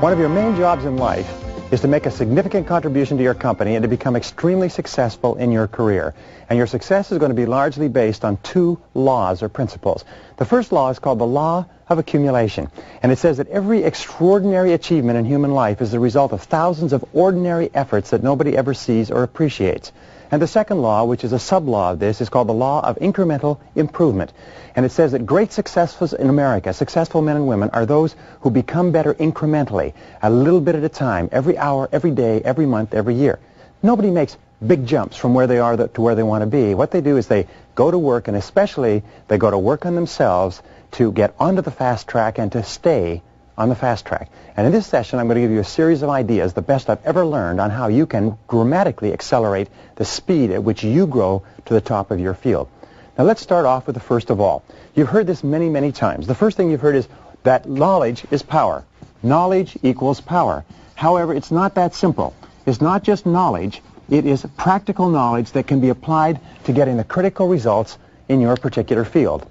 One of your main jobs in life is to make a significant contribution to your company and to become extremely successful in your career. And your success is going to be largely based on two laws or principles. The first law is called the law of accumulation. And it says that every extraordinary achievement in human life is the result of thousands of ordinary efforts that nobody ever sees or appreciates. And the second law, which is a sub-law of this, is called the law of incremental improvement. And it says that great successes in America, successful men and women, are those who become better incrementally, a little bit at a time, every hour, every day, every month, every year. Nobody makes big jumps from where they are to where they want to be. What they do is they go to work, and especially they go to work on themselves to get onto the fast track and to stay on the fast track. And in this session, I'm going to give you a series of ideas, the best I've ever learned, on how you can dramatically accelerate the speed at which you grow to the top of your field. Now, let's start off with the first of all. You've heard this many, many times. The first thing you've heard is that knowledge is power. Knowledge equals power. However, it's not that simple. It's not just knowledge. It is practical knowledge that can be applied to getting the critical results in your particular field.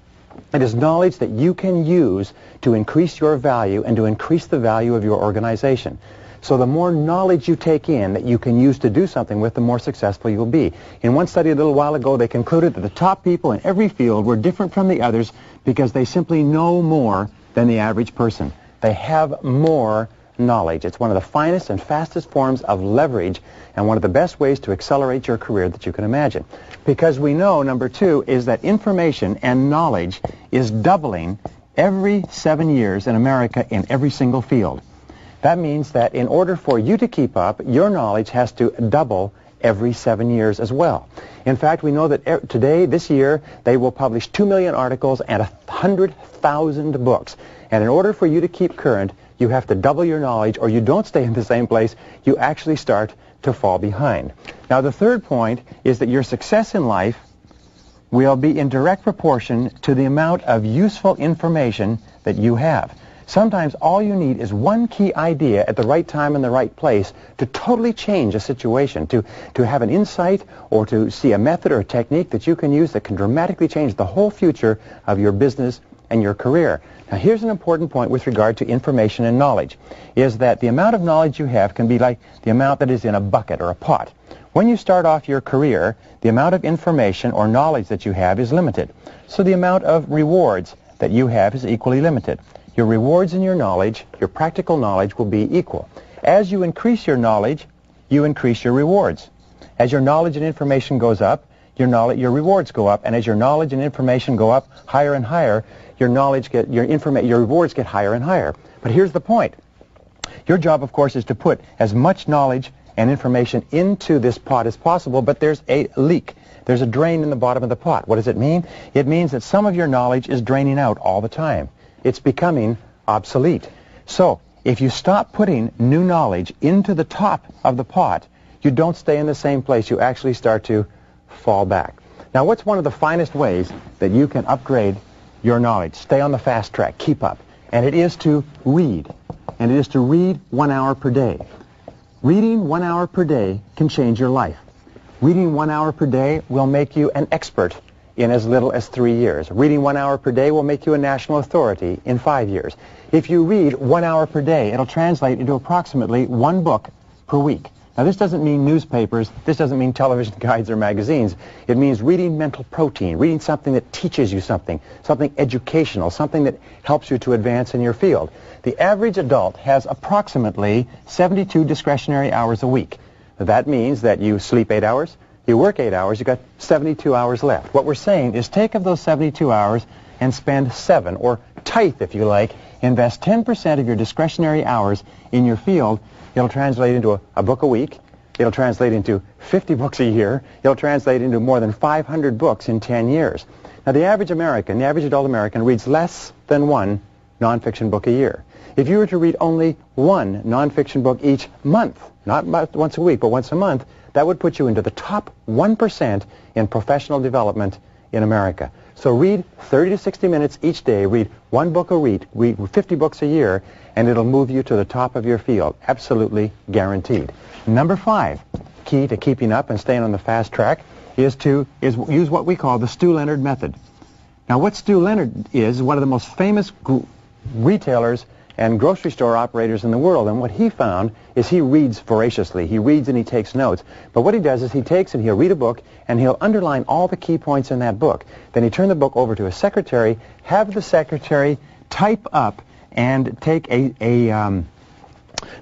It is knowledge that you can use to increase your value and to increase the value of your organization. So the more knowledge you take in that you can use to do something with, the more successful you'll be. In one study a little while ago, they concluded that the top people in every field were different from the others because they simply know more than the average person. They have more knowledge. It's one of the finest and fastest forms of leverage and one of the best ways to accelerate your career that you can imagine. Because we know, number two, is that information and knowledge is doubling every 7 years in America in every single field. That means that in order for you to keep up, your knowledge has to double every 7 years as well. In fact, we know that today, this year, they will publish 2 million articles and 100,000 books. And in order for you to keep current, you have to double your knowledge, or you don't stay in the same place. You actually start to fall behind. Now, the third point is that your success in life will be in direct proportion to the amount of useful information that you have. Sometimes all you need is one key idea at the right time and the right place to totally change a situation, to have an insight or to see a method or a technique that you can use that can dramatically change the whole future of your business and your career. Now, here's an important point with regard to information and knowledge, is that the amount of knowledge you have can be like the amount that is in a bucket or a pot. When you start off your career, the amount of information or knowledge that you have is limited. So the amount of rewards that you have is equally limited. Your rewards and your knowledge, your practical knowledge, will be equal. As you increase your knowledge, you increase your rewards. As your knowledge and information goes up, your rewards go up, and as your knowledge and information go up higher and higher, your rewards get higher and higher. But here's the point. Your job, of course, is to put as much knowledge and information into this pot as possible, but there's a leak. There's a drain in the bottom of the pot. What does it mean? It means that some of your knowledge is draining out all the time. It's becoming obsolete. So if you stop putting new knowledge into the top of the pot, you don't stay in the same place. You actually start to fall back. Now, what's one of the finest ways that you can upgrade your knowledge? Stay on the fast track. Keep up. And it is to read. And it is to read 1 hour per day. Reading 1 hour per day can change your life. Reading 1 hour per day will make you an expert in as little as 3 years. Reading 1 hour per day will make you a national authority in 5 years. If you read 1 hour per day, it'll translate into approximately 1 book per week. Now, this doesn't mean newspapers. This doesn't mean television guides or magazines. It means reading mental protein, reading something that teaches you something educational, something that helps you to advance in your field. The average adult has approximately 72 discretionary hours a week. That means that you sleep 8 hours, you work 8 hours, you've got 72 hours left. What we're saying is take of those 72 hours and spend 7, or tithe if you like, invest 10% of your discretionary hours in your field. It'll translate into a book a week. It'll translate into 50 books a year. It'll translate into more than 500 books in 10 years. Now, the average American, the average adult American, reads less than 1 nonfiction book a year. If you were to read only 1 nonfiction book each month, not once a week, but once a month, that would put you into the top 1% in professional development in America. So read 30 to 60 minutes each day, read 1 book a week, read 50 books a year, and it'll move you to the top of your field. Absolutely guaranteed. Number 5, key to keeping up and staying on the fast track, is use what we call the Stu Leonard method. Now, what Stu Leonard is one of the most famous retailers and grocery store operators in the world. And what he found is he reads voraciously. He reads and he takes notes. But what he does is he takes and he'll read a book and he'll underline all the key points in that book. Then he turn the book over to his secretary, have the secretary type up and take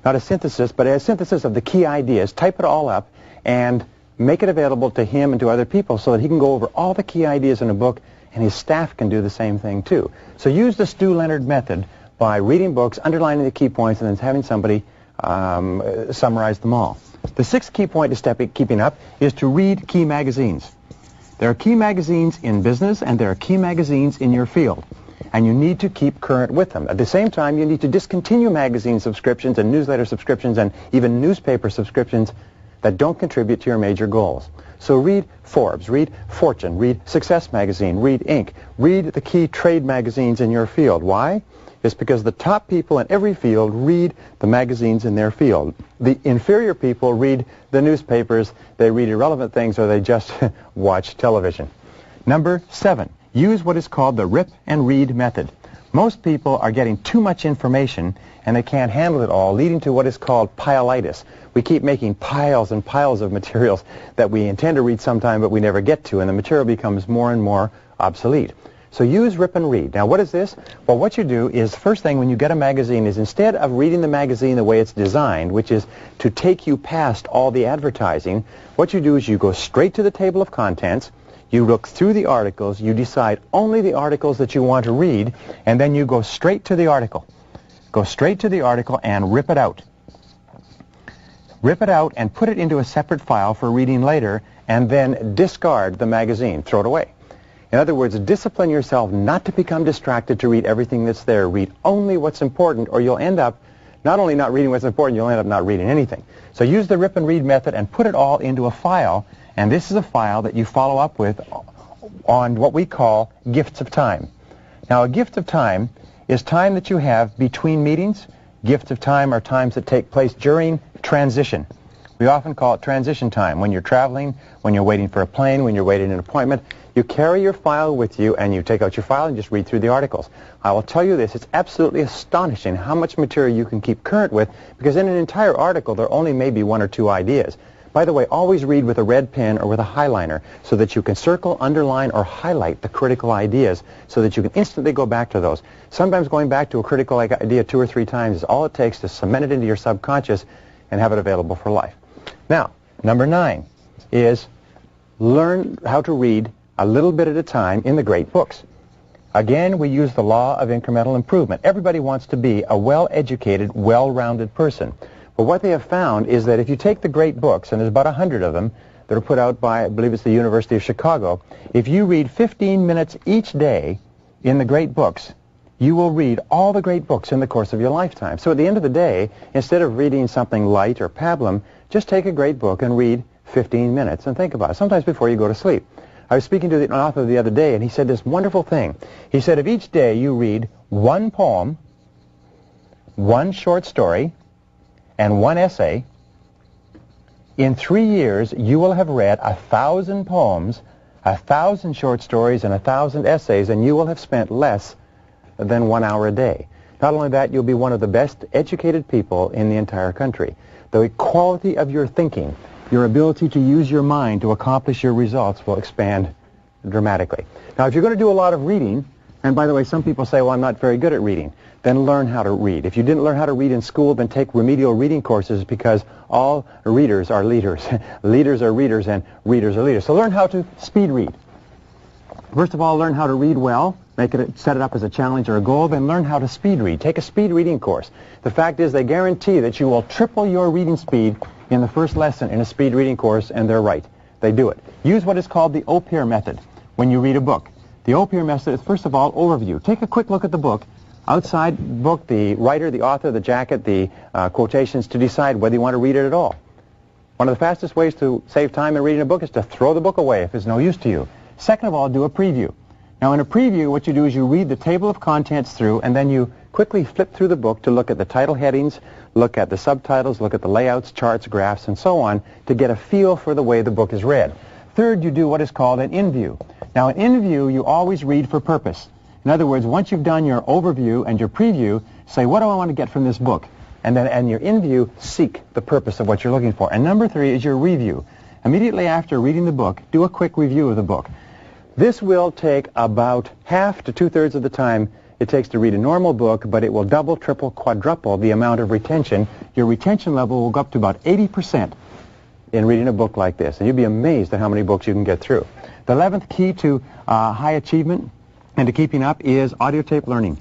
not a synthesis, but a synthesis of the key ideas, type it all up and make it available to him and to other people so that he can go over all the key ideas in a book, and his staff can do the same thing too. So use the Stu Leonard method by reading books, underlining the key points, and then having somebody summarize them all. The sixth key point to keeping up is to read key magazines. There are key magazines in business and there are key magazines in your field, and you need to keep current with them. At the same time, you need to discontinue magazine subscriptions and newsletter subscriptions and even newspaper subscriptions that don't contribute to your major goals. So read Forbes, read Fortune, read Success Magazine, read Inc., read the key trade magazines in your field. Why? It's because the top people in every field read the magazines in their field. The inferior people read the newspapers, they read irrelevant things, or they just watch television. Number 7, use what is called the rip and read method. Most people are getting too much information and they can't handle it all, leading to what is called pileitis. We keep making piles and piles of materials that we intend to read sometime but we never get to, and the material becomes more and more obsolete. So use rip and read. Now what is this? Well, what you do is, first thing when you get a magazine is, instead of reading the magazine the way it's designed, which is to take you past all the advertising, what you do is you go straight to the table of contents, you look through the articles, you decide only the articles that you want to read, and then you go straight to the article. Go straight to the article and rip it out. Rip it out and put it into a separate file for reading later, and then discard the magazine. Throw it away. In other words, discipline yourself not to become distracted to read everything that's there. Read only what's important, or you'll end up not only not reading what's important, you'll end up not reading anything. So use the rip and read method and put it all into a file, and this is a file that you follow up with on what we call gifts of time. Now, a gift of time is time that you have between meetings. Gifts of time are times that take place during transition. We often call it transition time. When you're traveling, when you're waiting for a plane, when you're waiting an appointment, you carry your file with you and you take out your file and just read through the articles. I will tell you this, it's absolutely astonishing how much material you can keep current with, because in an entire article there only may be 1 or 2 ideas. By the way, always read with a red pen or with a highliner so that you can circle, underline, or highlight the critical ideas so that you can instantly go back to those. Sometimes going back to a critical idea 2 or 3 times is all it takes to cement it into your subconscious and have it available for life. Now, number 9 is learn how to read a little bit at a time in the great books. Again, we use the law of incremental improvement. Everybody wants to be a well-educated, well-rounded person. But what they have found is that if you take the great books, and there's about 100 of them that are put out by, I believe it's the University of Chicago, if you read 15 minutes each day in the great books, you will read all the great books in the course of your lifetime. So at the end of the day, instead of reading something light or pablum, just take a great book and read 15 minutes and think about it, sometimes before you go to sleep. I was speaking to the author the other day, and he said this wonderful thing. He said, if each day you read 1 poem, 1 short story, and 1 essay, in 3 years you will have read 1,000 poems, 1,000 short stories, and 1,000 essays, and you will have spent less than 1 hour a day. Not only that, you'll be one of the best educated people in the entire country. The quality of your thinking, your ability to use your mind to accomplish your results will expand dramatically. Now, if you're going to do a lot of reading, and by the way, some people say, well, I'm not very good at reading, then learn how to read. If you didn't learn how to read in school, then take remedial reading courses, because all readers are leaders. Leaders are readers, and readers are leaders. So learn how to speed read. First of all, learn how to read well. Set it up as a challenge or a goal, then learn how to speed read. Take a speed reading course. The fact is, they guarantee that you will triple your reading speed in the first lesson in a speed reading course, and they're right. They do it. Use what is called the OPIR method when you read a book. The OPIR method is, first of all, overview. Take a quick look at the book. Outside the book, the writer, the author, the jacket, the quotations, to decide whether you want to read it at all. One of the fastest ways to save time in reading a book is to throw the book away if it's no use to you. Second of all, do a preview. Now, in a preview, what you do is you read the table of contents through, and then you quickly flip through the book to look at the title headings, look at the subtitles, look at the layouts, charts, graphs, and so on, to get a feel for the way the book is read. Third, you do what is called an in-view. Now, an in-view, you always read for purpose. In other words, once you've done your overview and your preview, say, what do I want to get from this book? And then in your in-view, seek the purpose of what you're looking for. And number 3 is your review. Immediately after reading the book, do a quick review of the book. This will take about half to 2/3 of the time it takes to read a normal book, but it will double, triple, quadruple the amount of retention. Your retention level will go up to about 80% in reading a book like this. And you'll be amazed at how many books you can get through. The 11th key to high achievement and to keeping up is audio tape learning.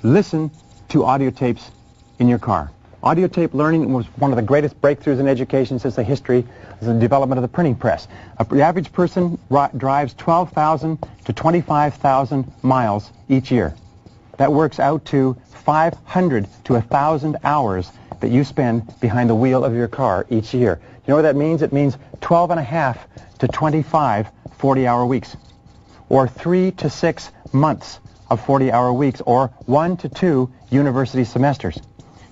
Listen to audio tapes in your car. Audio tape learning was one of the greatest breakthroughs in education since the history of the development of the printing press. The average person drives 12,000 to 25,000 miles each year. That works out to 500 to 1,000 hours that you spend behind the wheel of your car each year. You know what that means? It means 12 and a half to 25 40-hour weeks, or 3 to 6 months of 40-hour weeks, or 1 to 2 university semesters.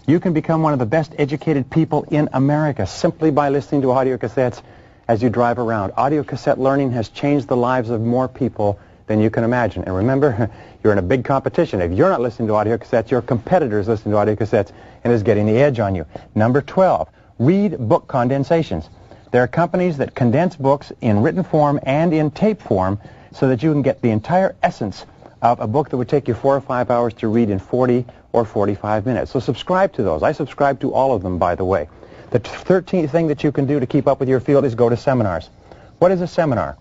You can become one of the best educated people in America simply by listening to audio cassettes as you drive around. Audio cassette learning has changed the lives of more people than you can imagine. And remember, you're in a big competition. If you're not listening to audio cassettes, your competitor is listening to audio cassettes and is getting the edge on you. Number 12, read book condensations. There are companies that condense books in written form and in tape form so that you can get the entire essence of a book that would take you 4 or 5 hours to read in 40 or 45 minutes. So subscribe to those. I subscribe to all of them, by the way. The 13th thing that you can do to keep up with your field is go to seminars. What is a seminar?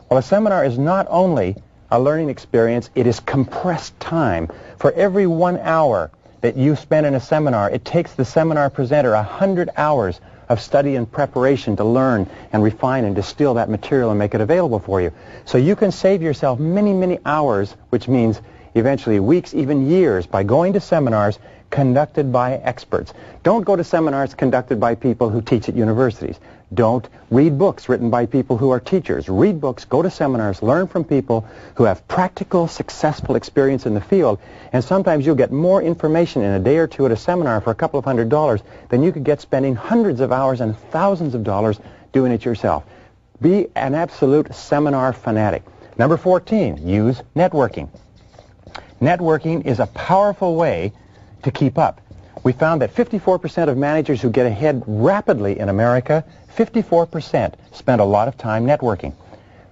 Well, a seminar is not only a learning experience, it is compressed time. For every 1 hour that you spend in a seminar, it takes the seminar presenter 100 hours of study and preparation to learn and refine and distill that material and make it available for you. So you can save yourself many, many hours, which means eventually weeks, even years, by going to seminars conducted by experts. Don't go to seminars conducted by people who teach at universities. Don't read books written by people who are teachers. Read books, go to seminars, learn from people who have practical, successful experience in the field, and sometimes you'll get more information in a day or two at a seminar for a couple of $100s than you could get spending hundreds of hours and thousands of dollars doing it yourself. Be an absolute seminar fanatic. Number 14, use networking. Networking is a powerful way to keep up. We found that 54% of managers who get ahead rapidly in America, 54% spend a lot of time networking.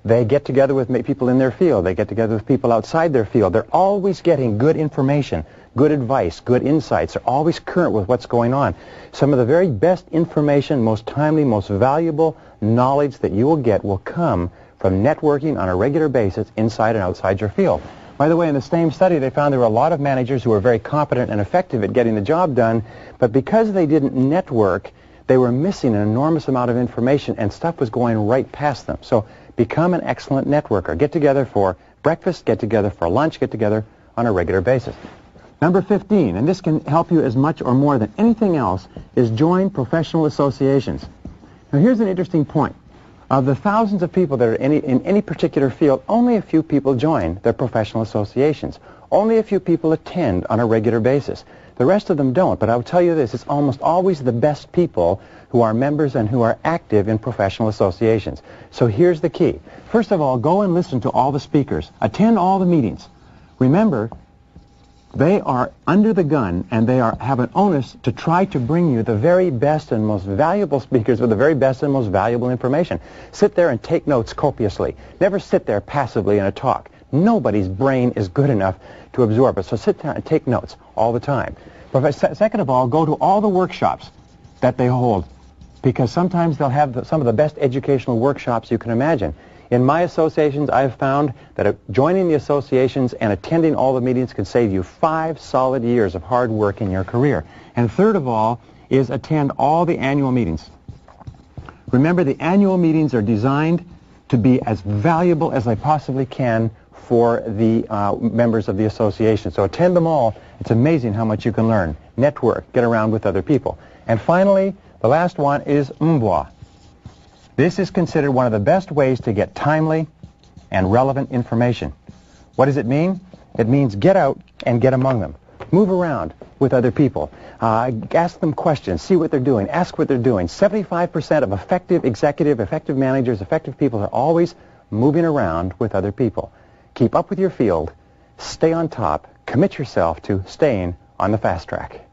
They get together with people in their field. They get together with people outside their field. They're always getting good information, good advice, good insights. They're always current with what's going on. Some of the very best information, most timely, most valuable knowledge that you will get will come from networking on a regular basis inside and outside your field. By the way, in the same study, they found there were a lot of managers who were very competent and effective at getting the job done, but because they didn't network, they were missing an enormous amount of information, and stuff was going right past them. So become an excellent networker. Get together for breakfast, get together for lunch, get together on a regular basis. Number 15, and this can help you as much or more than anything else, is join professional associations. Now, here's an interesting point. Of the thousands of people that are in any particular field, only a few people join their professional associations. Only a few people attend on a regular basis. The rest of them don't, but I'll tell you this, it's almost always the best people who are members and who are active in professional associations. So here's the key. First of all, go and listen to all the speakers. Attend all the meetings. Remember, they are under the gun, and they have an onus to try to bring you the very best and most valuable speakers with the very best and most valuable information. Sit there and take notes copiously. Never sit there passively in a talk. Nobody's brain is good enough to absorb it, so sit there and take notes all the time. But second of all, go to all the workshops that they hold, because sometimes they'll have some of the best educational workshops you can imagine. In my associations, I've found that joining the associations and attending all the meetings can save you 5 solid years of hard work in your career. And third of all is attend all the annual meetings. Remember, the annual meetings are designed to be as valuable as they possibly can for the members of the association. So attend them all. It's amazing how much you can learn. Network, get around with other people. And finally, the last one is m'boire. This is considered one of the best ways to get timely and relevant information. What does it mean? It means get out and get among them. Move around with other people. Ask them questions. See what they're doing. Ask what they're doing. 75% of effective executive, effective managers, effective people are always moving around with other people. keep up with your field, stay on top, commit yourself to staying on the fast track.